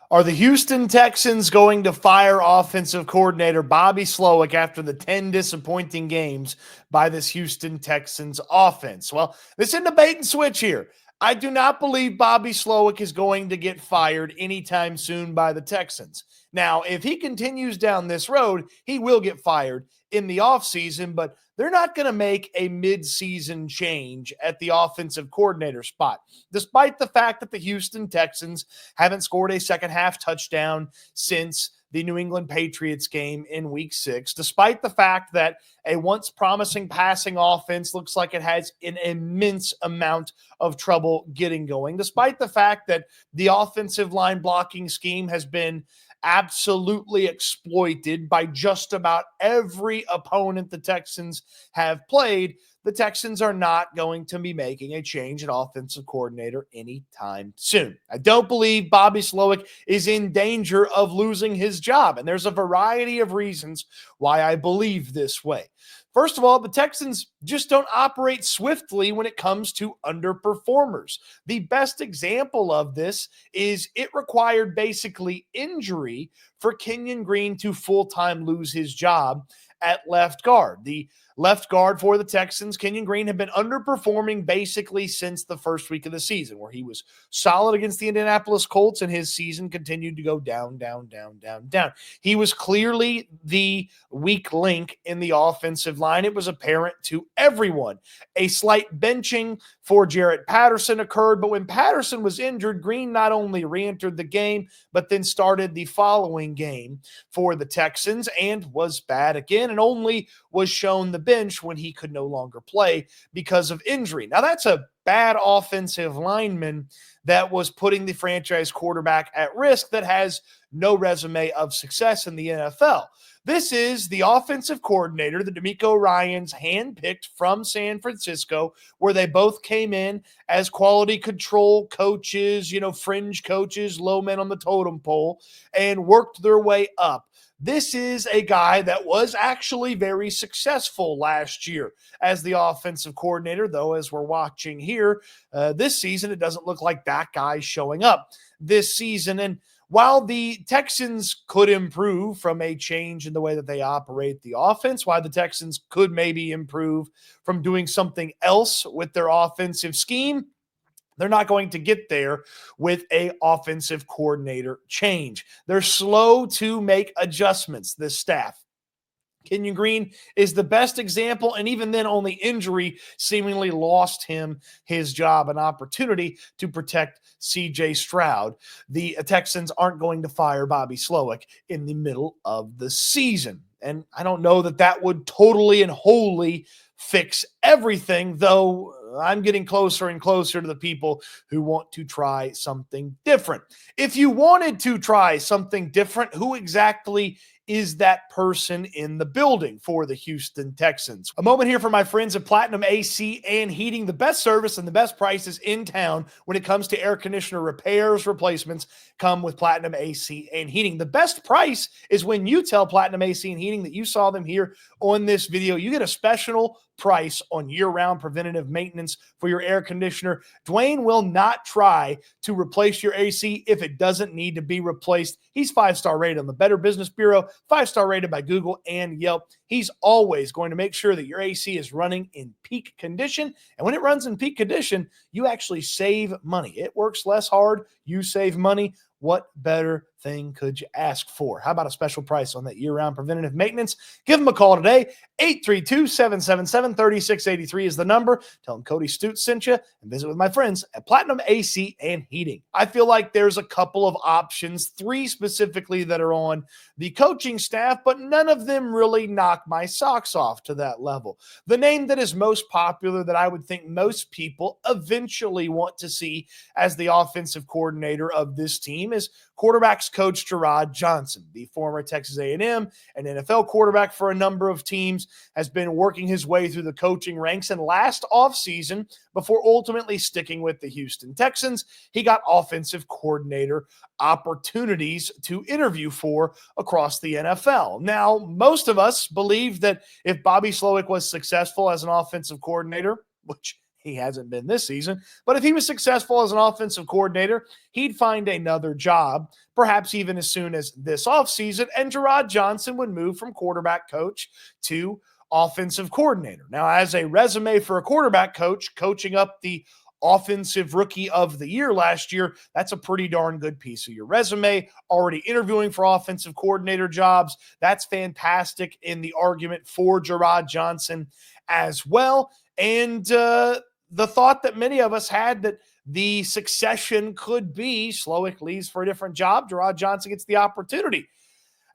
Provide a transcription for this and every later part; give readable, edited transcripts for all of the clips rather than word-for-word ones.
Are the Houston Texans going to fire offensive coordinator Bobby Slowik after the 10 disappointing games by this Houston Texans offense? Well, this isn't a bait and switch here. I do not believe Bobby Slowik is going to get fired anytime soon by the Texans. Now, if he continues down this road, he will get fired in the offseason, but they're not going to make a mid-season change at the offensive coordinator spot, despite the fact that the Houston Texans haven't scored a second half touchdown since the New England Patriots game in week 6, despite the fact that a once promising passing offense looks like it has an immense amount of trouble getting going, despite the fact that the offensive line blocking scheme has been absolutely exploited by just about every opponent the Texans have played. The Texans are not going to be making a change at offensive coordinator anytime soon. I don't believe Bobby Slowik is in danger of losing his job, and there's a variety of reasons why I believe this way. First of all, the Texans just don't operate swiftly when it comes to underperformers. The best example of this is it required basically injury for Kenyon Green to full-time lose his job at left guard. The left guard for the Texans, Kenyon Green, had been underperforming basically since the first week of the season, where he was solid against the Indianapolis Colts, and his season continued to go down, down, down, down, down. He was clearly the weak link in the offensive line. It was apparent to everyone. A slight benching for Jarrett Patterson occurred, but when Patterson was injured, Green not only re-entered the game, but then started the following game for the Texans and was bad again, and only was shown the bench when he could no longer play because of injury. Now, that's a bad offensive lineman that was putting the franchise quarterback at risk that has no resume of success in the NFL. This is the offensive coordinator that DeMeco Ryans handpicked from San Francisco, where they both came in as quality control coaches, fringe coaches, low men on the totem pole, and worked their way up. This is a guy that was actually very successful last year as the offensive coordinator, though, as we're watching here this season, it doesn't look like that guy's showing up this season. And while the Texans could improve from a change in the way that they operate the offense, while the Texans could maybe improve from doing something else with their offensive scheme, they're not going to get there with an offensive coordinator change. They're slow to make adjustments, this staff. Kenyon Green is the best example, and even then, only injury seemingly lost him his job, an opportunity to protect C.J. Stroud. The Texans aren't going to fire Bobby Slowik in the middle of the season, and I don't know that that would totally and wholly fix everything, though I'm getting closer and closer to the people who want to try something different. If you wanted to try something different, who exactly is that person in the building for the Houston Texans? A moment here for my friends at Platinum AC and Heating, the best service and the best prices in town when it comes to air conditioner repairs, replacements come with Platinum AC and Heating. The best price is when you tell Platinum AC and Heating that you saw them here on this video. You get a special price on year-round preventative maintenance for your air conditioner. Dwyane will not try to replace your AC if it doesn't need to be replaced. He's 5-star rated on the Better Business Bureau, 5-star rated by Google and Yelp. He's always going to make sure that your AC is running in peak condition. And when it runs in peak condition, you actually save money. It works less hard. You save money. What better thing could you ask for? How about a special price on that year-round preventative maintenance? Give them a call today. 832-777-3683 is the number. Tell them Cody Stoots sent you, and visit with my friends at Platinum AC and Heating. I feel like there's a couple of options, 3 specifically that are on the coaching staff, but none of them really knock my socks off to that level. The name that is most popular that I would think most people eventually want to see as the offensive coordinator of this team is quarterbacks coach Stroud Johnson, the former Texas A&M and NFL quarterback for a number of teams, has been working his way through the coaching ranks. And last offseason, before ultimately sticking with the Houston Texans, he got offensive coordinator opportunities to interview for across the NFL. Now, most of us believe that if Bobby Slowik was successful as an offensive coordinator, which He hasn't been this season. But if he was successful as an offensive coordinator, he'd find another job, perhaps even as soon as this offseason, and Gerard Johnson would move from quarterback coach to offensive coordinator. Now, as a resume for a quarterback coach, coaching up the offensive rookie of the year last year, that's a pretty darn good piece of your resume. Already interviewing for offensive coordinator jobs, that's fantastic in the argument for Gerard Johnson as well. And the thought that many of us had that the succession could be Slowik leaves for a different job, Gerard Johnson gets the opportunity.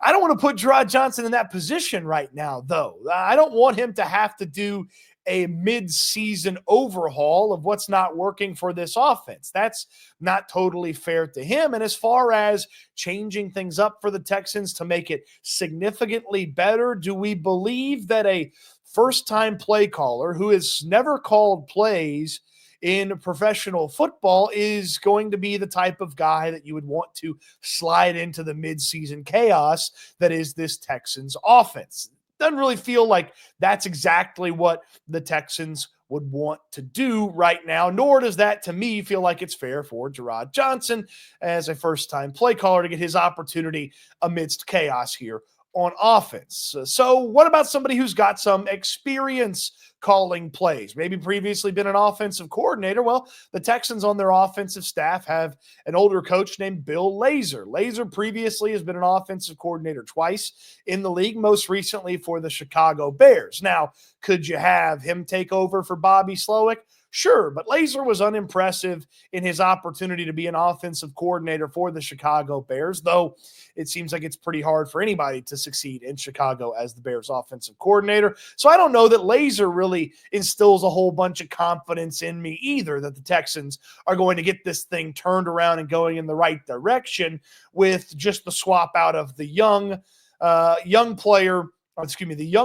I don't want to put Gerard Johnson in that position right now, though. I don't want him to have to do a mid-season overhaul of what's not working for this offense. That's not totally fair to him. And as far as changing things up for the Texans to make it significantly better, do we believe that a first-time play caller who has never called plays in professional football is going to be the type of guy that you would want to slide into the midseason chaos that is this Texans offense? Doesn't really feel like that's exactly what the Texans would want to do right now, nor does that, to me, feel like it's fair for Gerard Johnson as a first-time play caller to get his opportunity amidst chaos here on offense. So what about somebody who's got some experience calling plays, maybe previously been an offensive coordinator? Well, the Texans on their offensive staff have an older coach named Bill Lazor. Lazor previously has been an offensive coordinator twice in the league, most recently for the Chicago Bears. Now, could you have him take over for Bobby Slowik? Sure, but Lazor was unimpressive in his opportunity to be an offensive coordinator for the Chicago Bears, though it seems like it's pretty hard for anybody to succeed in Chicago as the Bears offensive coordinator. So I don't know that Lazor really instills a whole bunch of confidence in me either that the Texans are going to get this thing turned around and going in the right direction with just the swap out of the young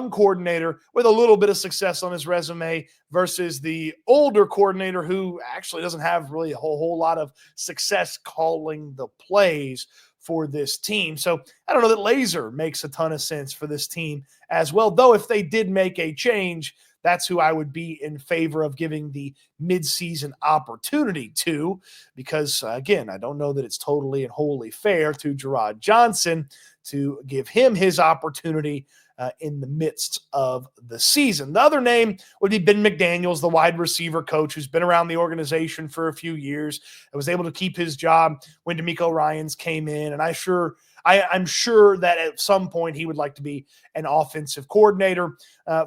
coordinator with a little bit of success on his resume versus the older coordinator who actually doesn't have really a whole lot of success calling the plays for this team. So I don't know that Lazor makes a ton of sense for this team as well, though if they did make a change, that's who I would be in favor of giving the midseason opportunity to, because, again, I don't know that it's totally and wholly fair to Gerard Johnson to give him his opportunity in the midst of the season. The other name would be Ben McDaniels, the wide receiver coach who's been around the organization for a few years and was able to keep his job when DeMeco Ryans came in. And I'm sure that at some point he would like to be an offensive coordinator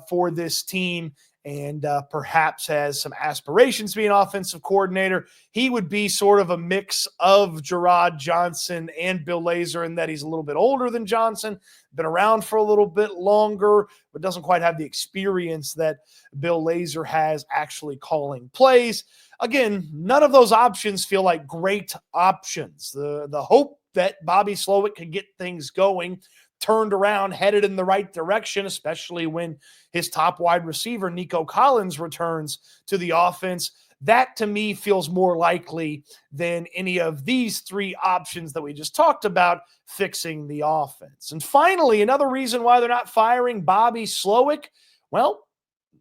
for this team and perhaps has some aspirations to be an offensive coordinator. He would be sort of a mix of Gerard Johnson and Bill Lazor in that he's a little bit older than Johnson, been around for a little bit longer, but doesn't quite have the experience that Bill Lazor has actually calling plays. Again, none of those options feel like great options. The hope that Bobby Slowik can get things going, turned around, headed in the right direction, especially when his top wide receiver, Nico Collins, returns to the offense. That, to me, feels more likely than any of these three options that we just talked about fixing the offense. And finally, another reason why they're not firing Bobby Slowik, well,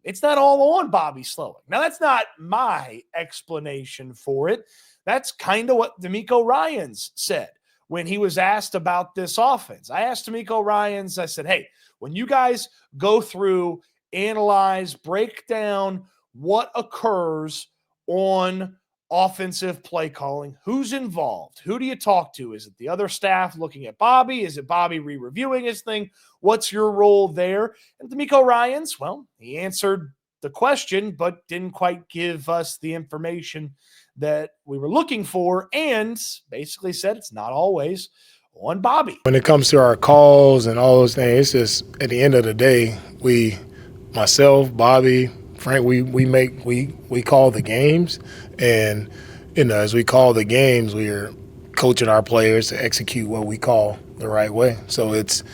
it's not all on Bobby Slowik. Now, that's not my explanation for it. That's kind of what DeMeco Ryans said when he was asked about this offense. I asked DeMeco Ryans, I said, hey, when you guys go through, analyze, break down what occurs on offensive play calling, who's involved? Who do you talk to? Is it the other staff looking at Bobby? Is it Bobby re-reviewing his thing? What's your role there? And DeMeco Ryans, well, he answered the question, but didn't quite give us the information that we were looking for, and basically said it's not always on Bobby. When it comes to our calls and all those things, it's just at the end of the day, myself, Bobby, Frank, we call the games, and as we call the games, we are coaching our players to execute what we call the right way. So it's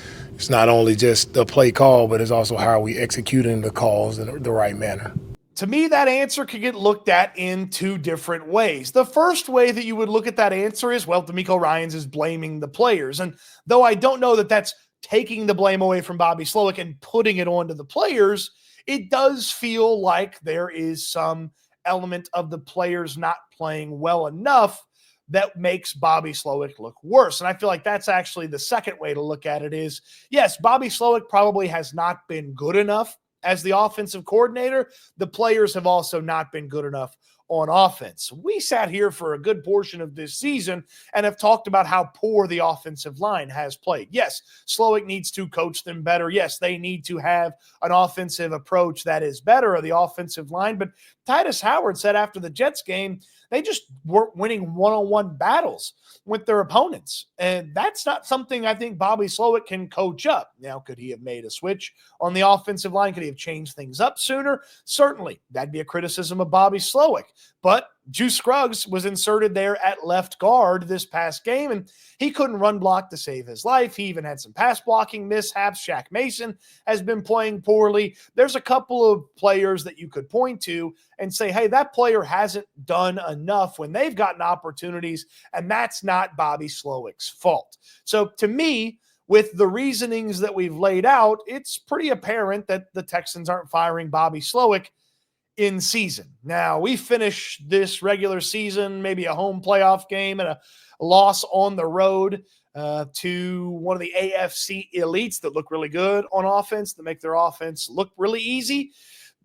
not only just the play call, but it's also how we executing the calls in the right manner. To me, that answer could get looked at in two different ways. The first way that you would look at that answer is, well, DeMeco Ryans is blaming the players. And though I don't know that that's taking the blame away from Bobby Slowik and putting it onto the players, it does feel like there is some element of the players not playing well enough that makes Bobby Slowik look worse. And I feel like that's actually the second way to look at it is, yes, Bobby Slowik probably has not been good enough as the offensive coordinator. The players have also not been good enough on offense. We sat here for a good portion of this season and have talked about how poor the offensive line has played. Yes, Slowik needs to coach them better. Yes, they need to have an offensive approach that is better of the offensive line. But Titus Howard said after the Jets game, they just weren't winning one-on-one battles with their opponents. And that's not something I think Bobby Slowik can coach up. Now, could he have made a switch on the offensive line? Could he have changed things up sooner? Certainly. That'd be a criticism of Bobby Slowik. But Juice Scruggs was inserted there at left guard this past game, and he couldn't run block to save his life. He even had some pass blocking mishaps. Shaq Mason has been playing poorly. There's a couple of players that you could point to and say, hey, that player hasn't done enough when they've gotten opportunities, and that's not Bobby Slowik's fault. So to me, with the reasonings that we've laid out, it's pretty apparent that the Texans aren't firing Bobby Slowik in season. Now, we finish this regular season, maybe a home playoff game and a loss on the road to one of the AFC elites that look really good on offense, that make their offense look really easy.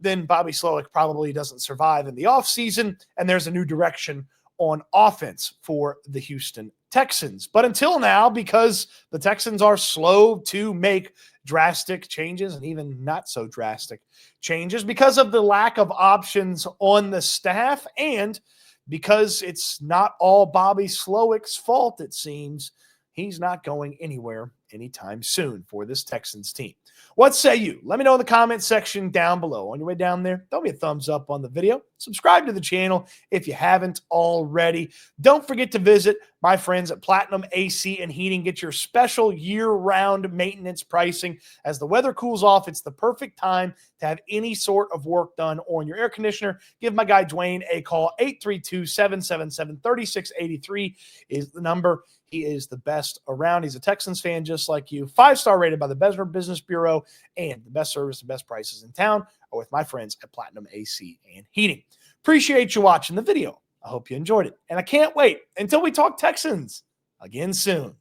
Then Bobby Slowik probably doesn't survive in the offseason, and there's a new direction on offense for the Houston Texans. But until now, because the Texans are slow to make drastic changes and even not so drastic changes because of the lack of options on the staff and because it's not all Bobby Slowik's fault, it seems, he's not going anywhere anytime soon for this Texans team. What say you? Let me know in the comment section down below. On your way down there, throw me a thumbs up on the video. Subscribe to the channel if you haven't already. Don't forget to visit my friends at Platinum AC and Heating. Get your special year-round maintenance pricing. As the weather cools off, it's the perfect time to have any sort of work done on your air conditioner. Give my guy Dwyane a call. 832-777-3683 is the number. He is the best around. He's a Texans fan just like you. 5-star rated by the Better Business Bureau, and the best service and best prices in town are with my friends at Platinum AC and Heating. Appreciate you watching the video. I hope you enjoyed it. And I can't wait until we talk Texans again soon.